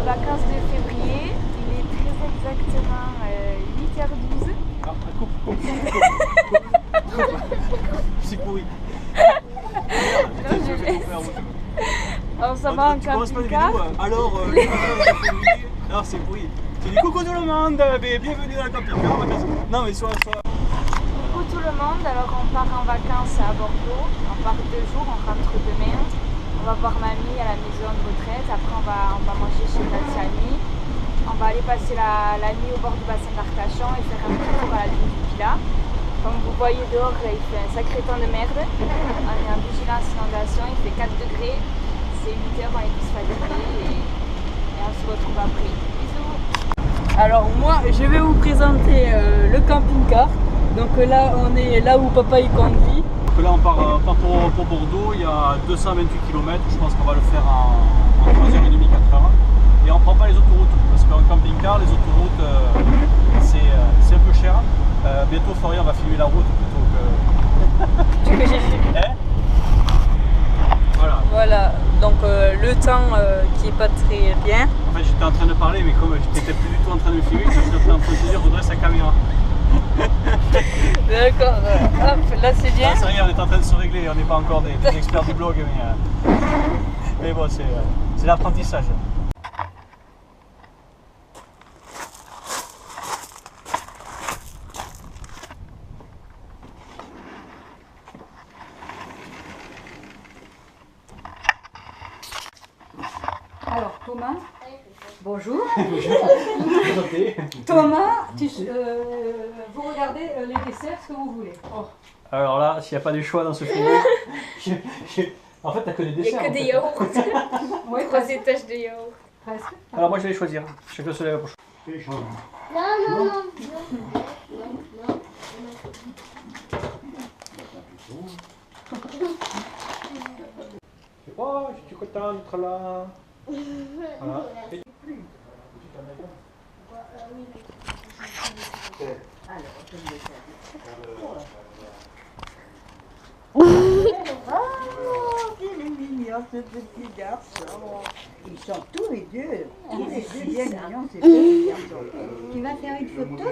Vacances de février, il est très exactement 8h12. Ah, coupe. C'est pourri. On s'en va en camping-car. Alors, c'est pourri. Tu dis coucou tout le monde, bienvenue dans le camping-car. Non mais soit. Coucou tout le monde, alors on part en vacances à Bordeaux. On part 2 jours, on rentre demain. On va voir mamie à la maison de retraite. Après on va manger chez Tatiani. On va aller passer la nuit au bord du bassin d'Arcachon et faire un petit tour à la dune du Pilat. Comme vous voyez dehors, il fait un sacré temps de merde. On est en vigilance inondation, il fait 4 degrés. C'est 8h, on est tous fatigués et on se retrouve après. Bisous. Alors moi, je vais vous présenter le camping-car. Donc là, on est là où papa il conduit. Donc là on part pour Bordeaux, il y a 228 km, je pense qu'on va le faire en 3h30, 4h. Et on prend pas les autoroutes, parce qu'en camping-car, les autoroutes c'est un peu cher. Bientôt Florian va filmer la route plutôt que... Que j'ai fait. Hein? Voilà, donc le temps qui est pas très bien. En fait j'étais en train de parler, mais comme j'étais plus du tout en train de me filmer, je suis en train de dire redresse sa caméra. D'accord, hop, là c'est bien. Ah, ça y est, on est en train de se régler, on n'est pas encore des experts du blog, mais bon, c'est l'apprentissage. Alors Thomas, bonjour. Bonjour. Thomas, vous regardez les desserts, ce que vous voulez. Oh. Alors là, s'il n'y a pas des choix dans ce film, en fait, t'as que des Il n'y desserts. a que des yaourts. Ouais, 3 étages de yaourts. presque. Alors moi, je vais choisir. Chacun se lève pour choisir. Non. Oh, je suis content d'être là. Voilà. Et... Oh, il est mignon ce petit garçon. Ils sont tous les deux bien mignons, ces deux garçons. Tu vas faire une photo?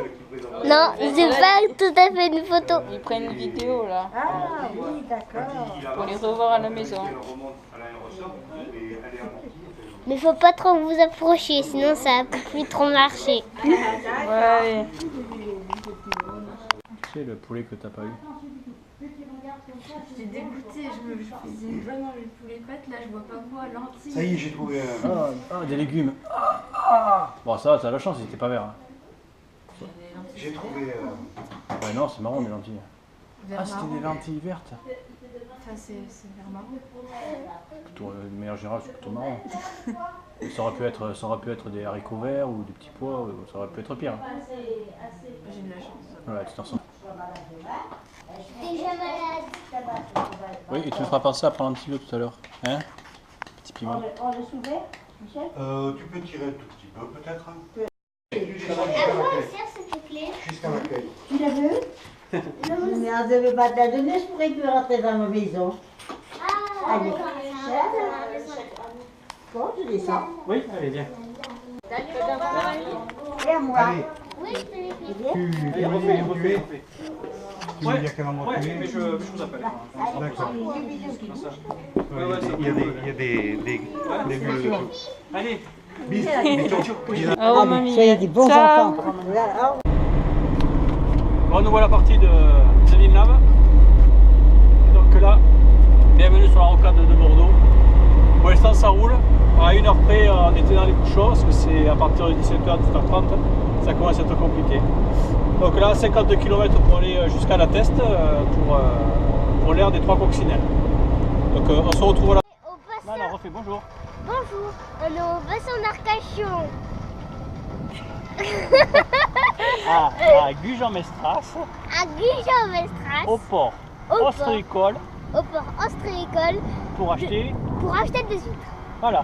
Non, c'est pas tout à fait une photo. Ils prennent une vidéo là, Ah oui, d'accord. pour les revoir à la maison. Mais faut pas trop vous approcher, sinon ça peut plus trop marcher. Ouais. C'est le poulet que t'as pas eu. J'étais dégoûtée, je faisais vraiment le poulet pâte, là je vois pas quoi, lentilles. Ça y est, j'ai trouvé un. Des légumes. Bon, ça va, t'as la chance, ils étaient pas verts. Hein. J'ai trouvé. Ouais, non, c'est marrant, des lentilles. Vert C'était marron. des lentilles vertes. Enfin, c'est vert marron. Plutôt, de manière générale, c'est plutôt marrant. Et ça aurait pu être des haricots verts ou des petits pois, ça aurait pu être pire. J'ai de la chance. Voilà, tu t'en sens. Déjà malade. Oui, et tu me feras penser à prendre un petit peu tout à l'heure. Hein? Petit piment. On le soulève, Michel? Tu peux tirer un tout petit peu, peut-être. S'il te plaît. Jusqu'à l'accueil. Tu la veux? Non, mais on ne veut pas te la donner, je pourrais plus rentrer dans ma maison. Ah, Allez. d'accord. Bon, je descends. Oui, allez, viens. Et à moi. Allez, Oui, je te l'ai fait. Allez, refais. tu veux dire quel endroit tu es? mais je vous appelle. D'accord. Ouais, ouais, Il y a des bulles de tout. Allez, Bisous. Oh mamie. Soyez des bons Ciao. enfants. Voilà. bon, nous voilà partis de Villeneuve. Donc là, bienvenue sur la rocade de Bordeaux. Pour l'instant, ça roule. À 1h près, on était dans les bouchons parce que c'est à partir de 17h, 17h30, ça commence à être compliqué. Donc là, 52 km pour aller jusqu'à la Teste pour l'aire des 3 coccinelles. Donc on se retrouve là. Au bassin. Non, non, refais bonjour. Bonjour, on est au bassin d'Arcachon. À Gujan-Mestras, À Gujan-Mestras. au port Au port. ostréicole Au port ostréicole pour acheter. pour acheter des huîtres. Voilà.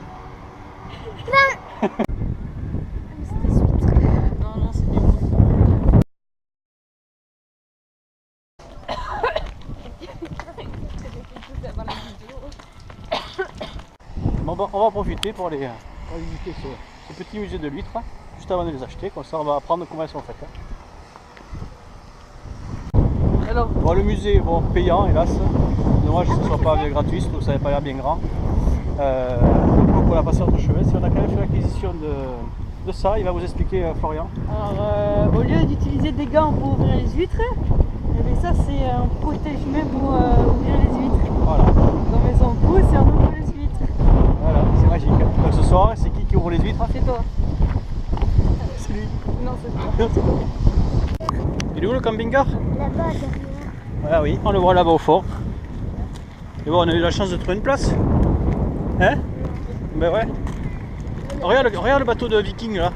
Non, non, c'est bien. on va en profiter pour aller visiter ce petit musée de l'huître, juste avant de les acheter, comme ça on va apprendre comment elles sont faites. Alors, Bon, le musée, bon, payant hélas, dommage que ce ne soit pas gratuit, surtout que ça n'avait pas l'air bien grand. Donc pour la passer entre cheveux, si on a quand même fait l'acquisition de ça, il va vous expliquer Florian. au lieu d'utiliser des gants pour ouvrir les huîtres, eh bien, ça c'est un protège-main pour ouvrir les huîtres. Voilà, On met son pouce et on ouvre les huîtres. voilà, c'est magique. Donc ce soir, c'est qui ouvre les huîtres? C'est toi. C'est lui. Non, c'est toi. Il est où le camping-car? Là-bas, derrière. Ah oui, on le voit là-bas au fond. Et bon, on a eu la chance de trouver une place. Hein? Ben ouais. Regarde le bateau de viking là,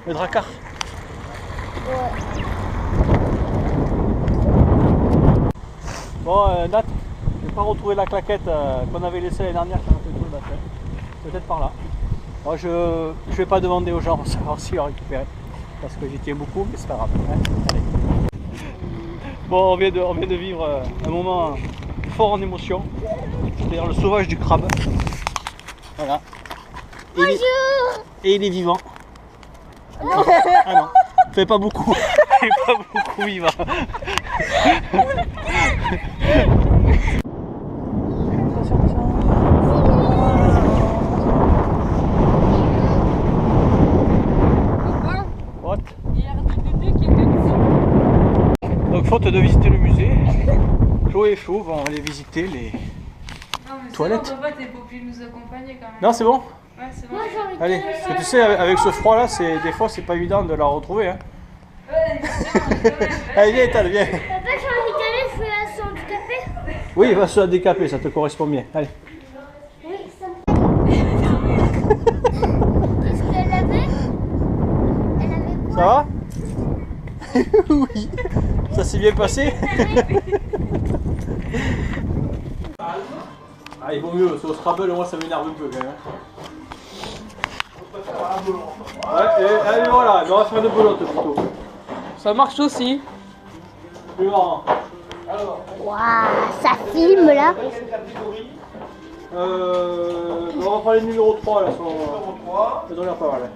le Drakkar. Bon, Nat, je vais pas retrouver la claquette qu'on avait laissée l'année dernière quand on a fait tout le bassin. Peut-être par là. Moi, je vais pas demander aux gens pour savoir s'ils l'ont récupéré. Parce que j'y tiens beaucoup, mais c'est pas grave. Hein. Allez. Bon, on vient de vivre un moment fort en émotion. C'est-à-dire le sauvage du crabe. Voilà. Et il est vivant. Ah non, fait pas beaucoup. Fait pas beaucoup vivant. What? Donc faute de visiter le musée, Chloé et Flo vont aller visiter les toilettes. Papa, t'es pas obligé de nous accompagner quand même. Non, c'est bon? Ouais, c'est bon. Moi, j'ai envie de Allez, parce que tu sais, avec ce froid là, des fois c'est pas évident de la retrouver. Hein. Allez, viens, Ethan, viens. Papa, j'ai envie d'aller, je suis assez handicapée. Oui, va se décaper, ça te correspond bien. Allez. Oui, ça me Qu'est-ce qu'elle avait? Elle avait quoi? Ça va? Oui. Ça s'est bien passé? Ah, il vaut mieux, parce qu'au Scrabble, moi ça m'énerve un peu quand même. Ouais, et allez, voilà, on va faire une belote plutôt. Ça marche aussi. Plus marrant. Alors, Waouh, ça filme là. on va prendre les numéros 3 là. Numéro 3. Ça doit l'air pas mal.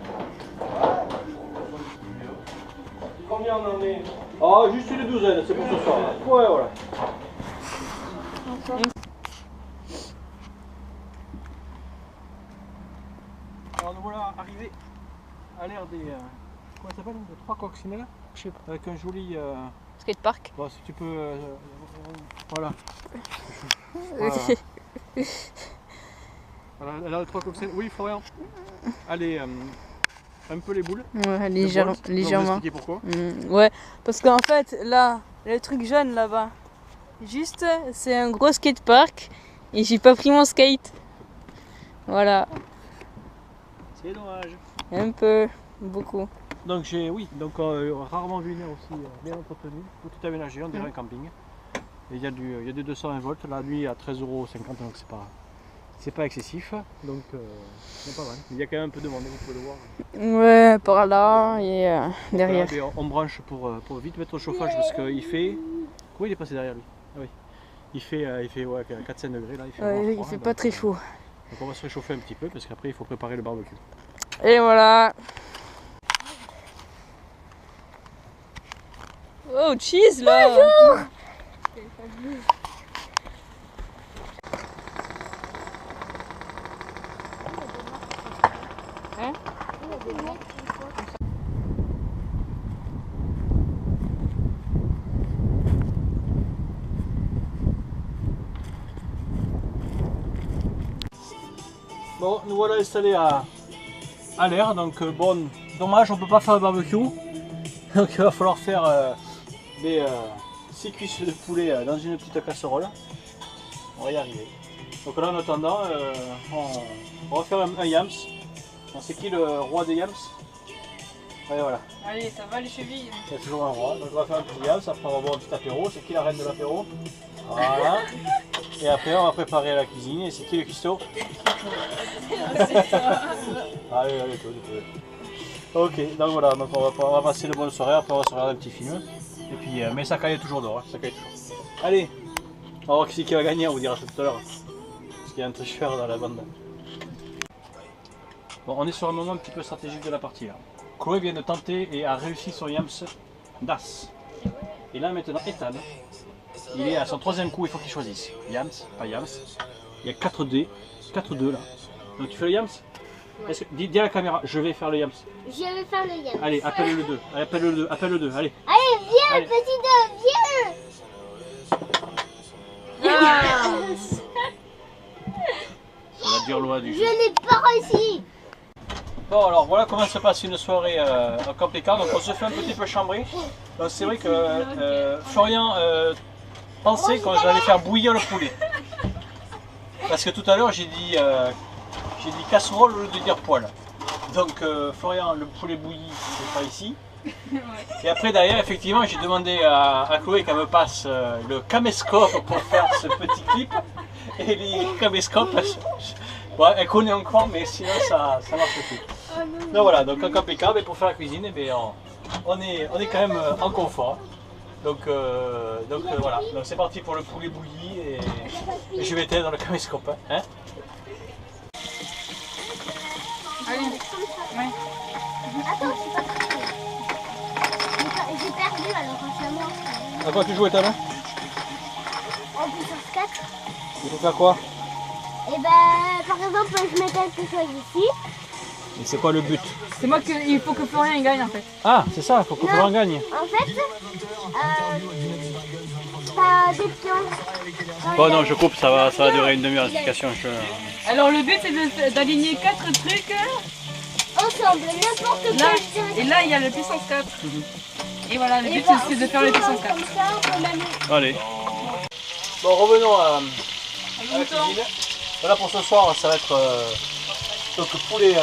Combien on en est? Ah, juste une douzaine, c'est pour ce soir. Ouais, voilà. Alors nous voilà arrivés à l'ère des... comment ça s'appelle? Les 3 coccinelles. Je sais pas. Avec un joli... Skatepark. bon, si tu peux... voilà. Voilà, elle a les 3 coccinelles. Oui, Florian. Allez, un peu les boules. Ouais, de Bolt. On va vous légèrement. expliquer pourquoi. Ouais, parce qu'en fait, là, le truc jaune là-bas, juste, c'est un gros skatepark et j'ai pas pris mon skate. Voilà, C'est dommage. un peu, beaucoup. Donc oui, donc rarement vu une aire aussi bien entretenue, tout est aménagé, on dirait un camping. Et il y a du 220 volts, la nuit à 13,50 €, donc c'est pas excessif, donc c'est pas mal. Il y a quand même un peu de monde, vous pouvez le voir. Ouais, par là et derrière. Voilà, on branche pour vite mettre au chauffage parce qu'il fait... Comment il est passé derrière lui? Ah oui. Il fait ouais, 4-5 degrés là, il fait, Ouais, vraiment il froid, fait donc, pas très chaud. Donc on va se réchauffer un petit peu parce qu'après il faut préparer le barbecue. Et voilà. Oh, cheese là. Bonjour. Hein? Bon, nous voilà installés à l'air, donc bon, dommage on peut pas faire le barbecue, donc il va falloir faire des 6 cuisses de poulet dans une petite casserole. On va y arriver. Donc là en attendant, on va faire un yams. C'est qui le roi des yams? Ouais, voilà. Allez, ça va les chevilles. Il y a toujours un roi, donc on va faire un petit yams, après on va boire un petit apéro. C'est qui la reine de l'apéro? Voilà. Et après on va préparer la cuisine, et c'est qui le cuistot? Allez, allez, toi. Ok, donc voilà, donc on va passer de bonne soirée, après on va se regarder un petit film. Et puis, mais ça caille toujours dehors, ça caille toujours. Allez, on va voir qui c'est qui va gagner, on vous dira tout à l'heure. Parce qu'il y a un tricheur dans la bande. Bon, on est sur un moment un petit peu stratégique de la partie là. Chloé vient de tenter et a réussi son Yams d'As. Et là maintenant, Ethan, il est à son troisième coup, il faut qu'il choisisse. Yams, pas Yams. Il y a 4 dés, 4-2 là. Donc tu fais le Yams? Dis à la caméra, je vais faire le Yams. Je vais faire le yam. Allez, appelle le 2, appelle le 2, appelle le 2, allez. Allez, viens, Allez. petit deux, viens. C'est la dure loi du Je jeu. n'ai pas réussi. Bon alors voilà comment se passe une soirée en camping-car. Donc on se fait un petit peu chambrer. Donc c'est vrai que Florian pensait que j'allais faire bouillir le poulet. Parce que tout à l'heure j'ai dit casserole au lieu de dire poêle. Donc Florian, le poulet bouilli, c'est pas ici. Et après derrière effectivement j'ai demandé à Chloé qu'elle me passe le caméscope pour faire ce petit clip. Et les caméscopes, bon, elle connaît encore mais sinon ça marche plus. Donc voilà, donc en camping-car, pour faire la cuisine, on est quand même en confort. Donc voilà, donc c'est parti pour le poulet bouilli et je vais éteindre dans le caméscope. Hein. Allez. Ouais. Attends, c'est pas parti. J'ai perdu alors c'est à moi. À quoi tu joues Ethan? En puissance 4. Il faut faire quoi? Et ben, par exemple, je mets quelque chose ici. Et c'est quoi le but? C'est moi il faut que Florian il gagne en fait. Ah, c'est ça, il faut que Florian gagne. En fait, t'as des pions. Bon non, je coupe, ça va durer une demi-heure d'explication. Alors le but c'est d'aligner 4 trucs. Ensemble, n'importe Là, quel. et là il y a le puissance 4. Et voilà, le Et but ben, c'est de faire le puissance 4. Comme ça, on peut même... Allez. Bon, revenons à la cuisine. Voilà pour ce soir, ça va être donc poulet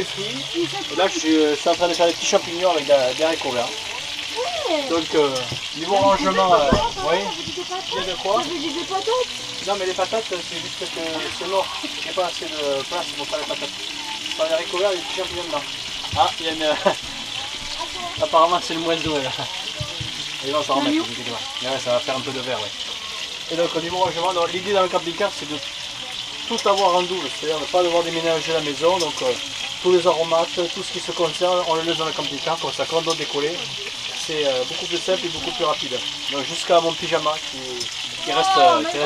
frit. Et là, je suis en train de faire des petits champignons avec des haricots verts. Donc, niveau rangement, oui. Il y a de quoi? Des patates. Non, mais les patates, c'est juste que c'est mort. Il n'y a pas assez de place pour faire les patates. Dans les haricots verts, il y a des petits champignons dedans. Ah, il y a une. Apparemment, c'est le moiseau là. Et on va s'en remettre. Ouais, ça va faire un peu de verre, ouais. Et donc, au niveau rangement, l'idée dans le camping-car, c'est de tout avoir en double, c'est-à-dire ne pas devoir déménager la maison. Donc, tous les aromates, tout ce qui se concerne, on le laisse dans le camping-car, comme ça, quand on doit décoller, c'est beaucoup plus simple et beaucoup plus rapide. Donc, jusqu'à mon pyjama qui reste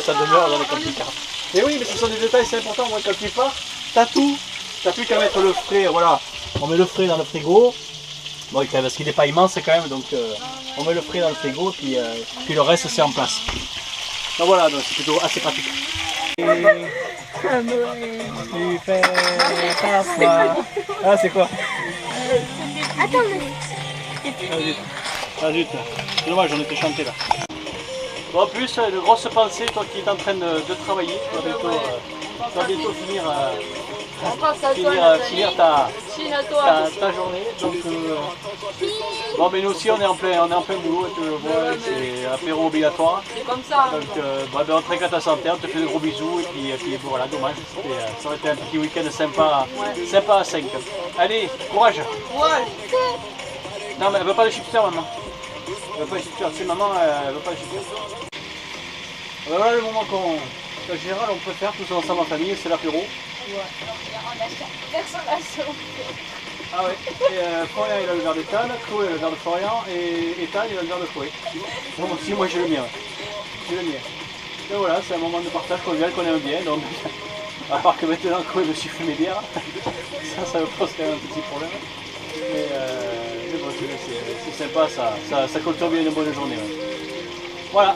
à demeure dans le camping-car. Mais oui, mais ce sont des détails, c'est important. Moi, quand tu pars, t'as tout. T'as plus qu'à mettre le frais, voilà. On met le frais dans le frigo. Bon, parce qu'il n'est pas immense quand même, donc on met le frais dans le frigo, puis le reste c'est en place. Donc voilà, donc c'est plutôt assez pratique. Tu fais ta foi. Ah, c'est quoi? Attends, mais... Ah zut, c'est dommage, j'en étais chanté là. Bon, en plus, une grosse pensée, toi qui es en train de travailler, tu vas bientôt finir ta journée. Donc, bon, mais nous aussi on est en plein boulot, c'est apéro obligatoire. C'est comme ça. Donc on te réclame ta santé, on te fait de gros bisous et puis voilà, dommage, ça aurait été un petit week-end sympa à 5. Allez, courage. Ouais. Non mais elle veut pas de chipster maman. Elle veut pas de chipster, c'est maman, elle veut pas de chipster. Voilà le moment qu'en général on peut faire tous ensemble en famille, c'est l'apéro. Personne n'a sauvé. Ah ouais, et Florian il a le verre d'Ethan, Chloé a le verre de Florian et Ethan il a le verre de Chloé. Moi aussi, moi j'ai le mien. J'ai le mien. Et voilà, c'est un moment de partage convivial qu'on aime bien, donc à part que maintenant Chloé me suffit mes bières, ça me pose quand même un petit problème. Mais bon, c'est sympa, ça clôture bien une bonne journée. Ouais. Voilà.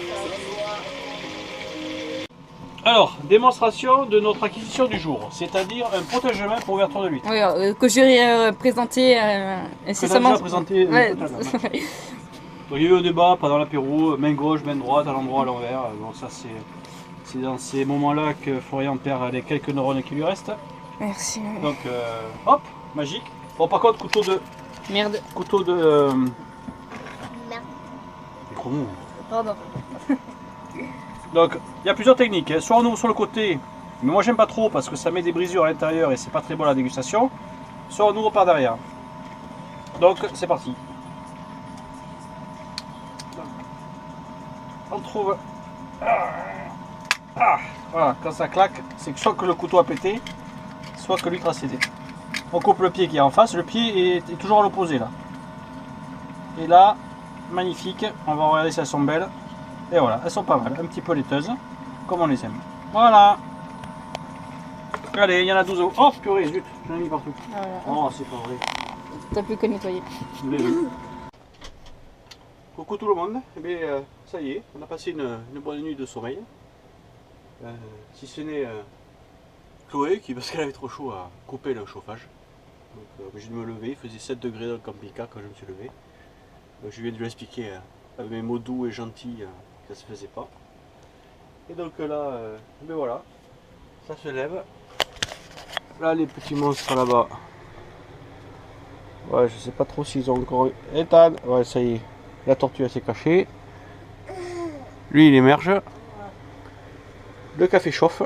Alors, démonstration de notre acquisition du jour, c'est-à-dire un protège-main pour ouverture de l'huître. Oui, que j'ai présenté incessamment. Présenté Ouais. Donc il y a eu un débat pendant l'apéro, main gauche, main droite, à l'endroit, à l'envers. Donc ça c'est dans ces moments-là que Florian perd les quelques neurones qui lui restent. Merci. Donc hop, magique. Bon par contre couteau de... Merde. Couteau de... Merde. Comment ? Pardon. Donc il y a plusieurs techniques, hein. Soit on ouvre sur le côté, mais moi j'aime pas trop parce que ça met des brisures à l'intérieur et c'est pas très bon à la dégustation. Soit on ouvre par derrière. Donc c'est parti. On trouve... voilà, quand ça claque, c'est que soit que le couteau a pété, soit que l'ultracédé. On coupe le pied qui est en face, le pied est toujours à l'opposé là. Et là, magnifique, on va regarder si elles sont belles. Et voilà, elles sont pas mal, un petit peu laiteuses, comme on les aime. Voilà. Allez, il y en a 12 au... Oh purée, zut, j'en ai mis partout. Oh, c'est pas vrai. T'as plus qu'à nettoyer. Coucou tout le monde, eh bien, ça y est, on a passé une bonne nuit de sommeil. Si ce n'est Chloé qui, parce qu'elle avait trop chaud, a coupé le chauffage. Donc j'ai dû me lever, il faisait 7 degrés dans le camping-car quand je me suis levé. Je viens de lui expliquer avec mes mots doux et gentils que ça se faisait pas. Et donc là, ben voilà, ça se lève. Là les petits monstres là-bas. Ouais, je sais pas trop s'ils ont encore... Ethan, ouais ça y est, la tortue elle s'est cachée. Lui il émerge. Le café chauffe.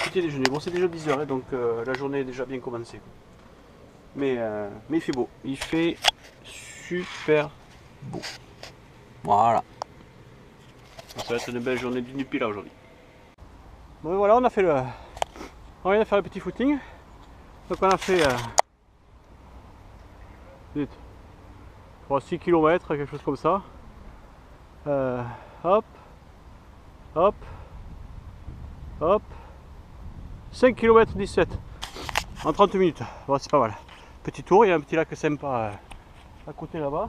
Petit déjeuner, bon c'est déjà 10h donc la journée est déjà bien commencée. Mais il fait beau, il fait super beau. Voilà. Ça va être une belle journée du Nupila aujourd'hui. Bon voilà, on a fait le... On vient de faire le petit footing. Donc on a fait... 6 km, quelque chose comme ça. Hop, hop, hop. 5 km 17 en 30 minutes. Bon, c'est pas mal. Petit tour, il y a un petit lac sympa à côté là-bas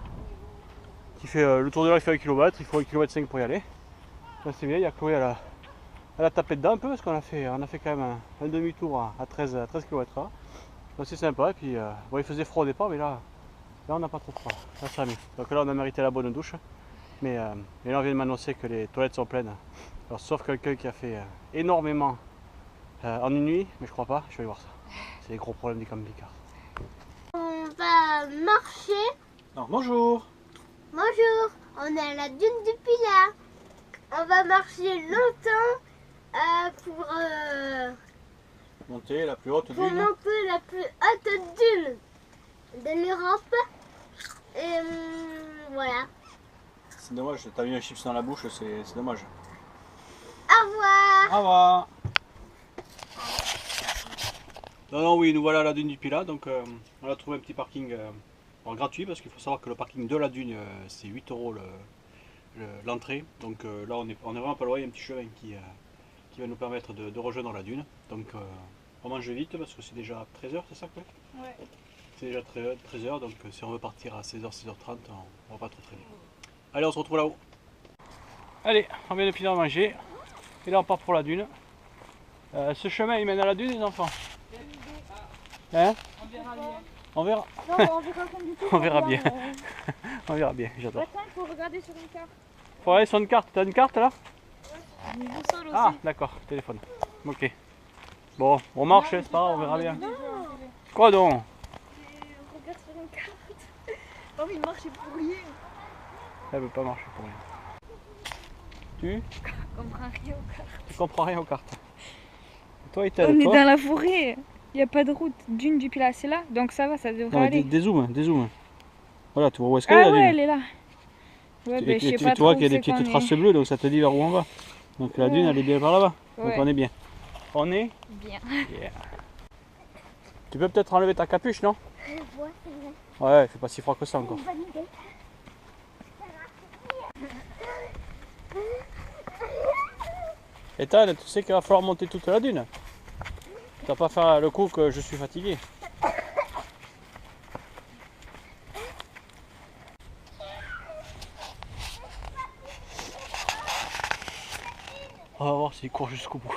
qui fait le tour de lac, il fait 1 km, il faut 1 km 5 pour y aller. Là c'est bien, il y a Chloé, elle a tapé dedans un peu parce qu'on a fait quand même un demi-tour à 13 km/h. Donc c'est sympa, et puis bon, il faisait froid au départ, mais là on n'a pas trop froid, là ça va mieux. Donc là on a mérité la bonne douche, mais là on vient de m'annoncer que les toilettes sont pleines. Alors sauf quelqu'un qui a fait énormément en une nuit, mais je crois pas, je vais aller voir ça. C'est les gros problèmes du camping-car. On va marcher. Alors bonjour. Bonjour, on est à la dune du Pilat. On va marcher longtemps pour Monter la plus haute dune. monter la plus haute dune de l'Europe. Et voilà. C'est dommage, t'as mis un chips dans la bouche, c'est dommage. Au revoir. Au revoir. Non, oui, nous voilà à la dune du Pilat, donc on a trouvé un petit parking gratuit, parce qu'il faut savoir que le parking de la dune c'est 8 € l'entrée. Donc là on est vraiment pas loin, il y a un petit chemin qui va nous permettre de rejoindre la dune. Donc on mange vite parce que c'est déjà 13h, c'est ça quoi? Ouais. C'est déjà 13h, donc si on veut partir à 16h, 16h30, on va pas trop traîner. Allez, on se retrouve là-haut. Allez, on vient de finir de manger, et là on part pour la dune. Ce chemin il mène à la dune les enfants? Hein? On verra bien. On verra. Non, on verra comme du tout. On verra bien. On verra bien, j'adore. Attends, il faut regarder sur une carte. Faut aller sur une carte, t'as une carte là? Une boussole aussi. Ah d'accord, téléphone. Ok. Bon, on marche, c'est pas grave, on verra bien. Quoi donc? On regarde sur une carte. Pas envie de marcher pour rien. Elle veut pas marcher pour rien. Tu On comprend rien aux cartes. Tu comprends rien aux cartes. Toi, Ethan, On est toi dans la forêt. Il n'y a pas de route. Dune du Pilat, c'est là. Donc ça va, ça devrait Non, mais aller. dézoome. Voilà, tu vois où est-ce qu'elle est Ah la ouais, dune? elle est là. Ouais, ben, je sais Tu pas vois trop qu'il y a où des c'est petites qu'on traces est. bleues, donc ça te dit vers où on va. Donc la dune, elle est bien par là-bas. Donc Ouais. on est bien. On est Bien. Yeah. Tu peux peut-être enlever ta capuche, non? Ouais, c'est vrai. Ouais, il fait pas si froid que ça encore. Bonne idée. Ethan, tu sais qu'il va falloir monter toute la dune. Tu vas pas faire le coup que je suis fatigué. On va voir s'il court jusqu'au bout.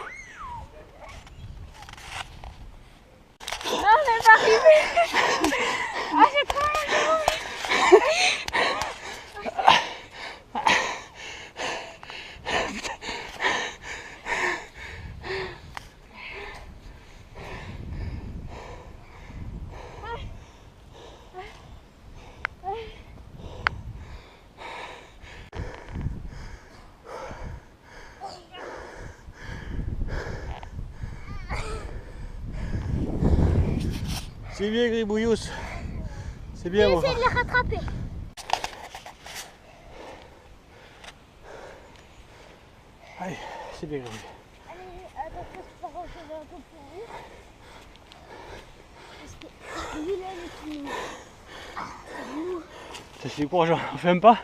C'est bien Gribouillous. C'est bien. Essaye de les rattraper. Allez, c'est bien Gribouillous. Allez, attends, je peux rentrer un peu plus vite. C'est courageux, on fait un pas,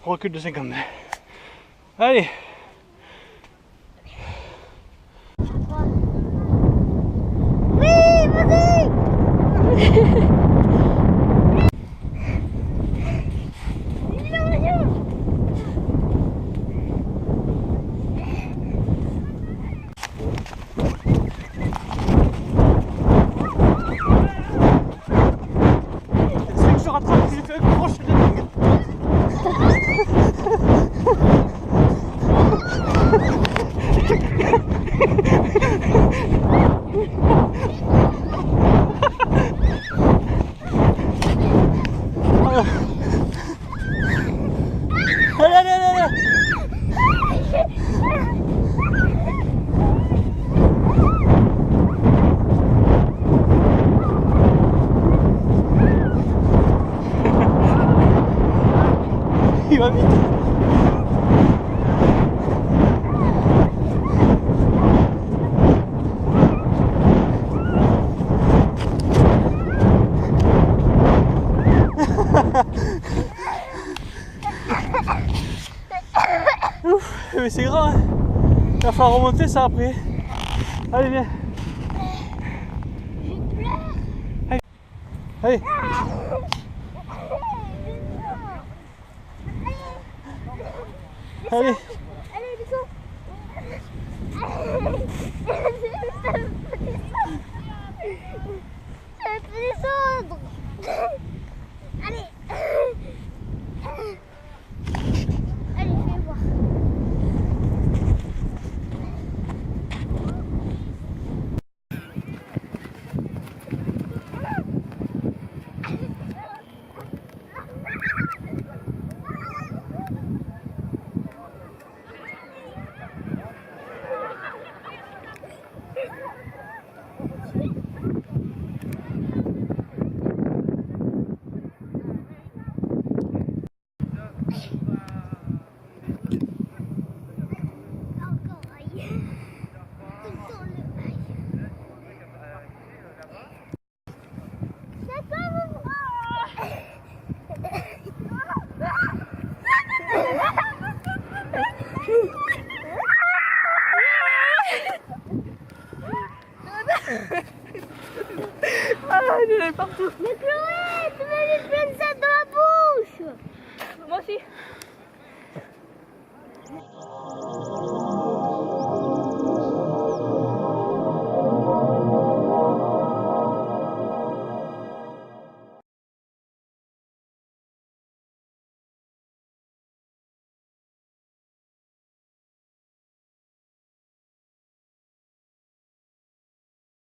on recule de 50 mètres. Allez. Oui, vas-y. C'est que je rattrape, j'ai fait un crochet de dingue. Allez, allez, allez, allez. Il va vite. Ouf, mais c'est grand, hein. Il va falloir remonter ça après. Allez, viens. Allez. Allez. Allez. Allez, Nico. Ça fait descendre. Allez. Allez, fais voir. Ah, il est partout. Mais Chloé, tu m'as mis plein de ça dans la bouche. Moi aussi.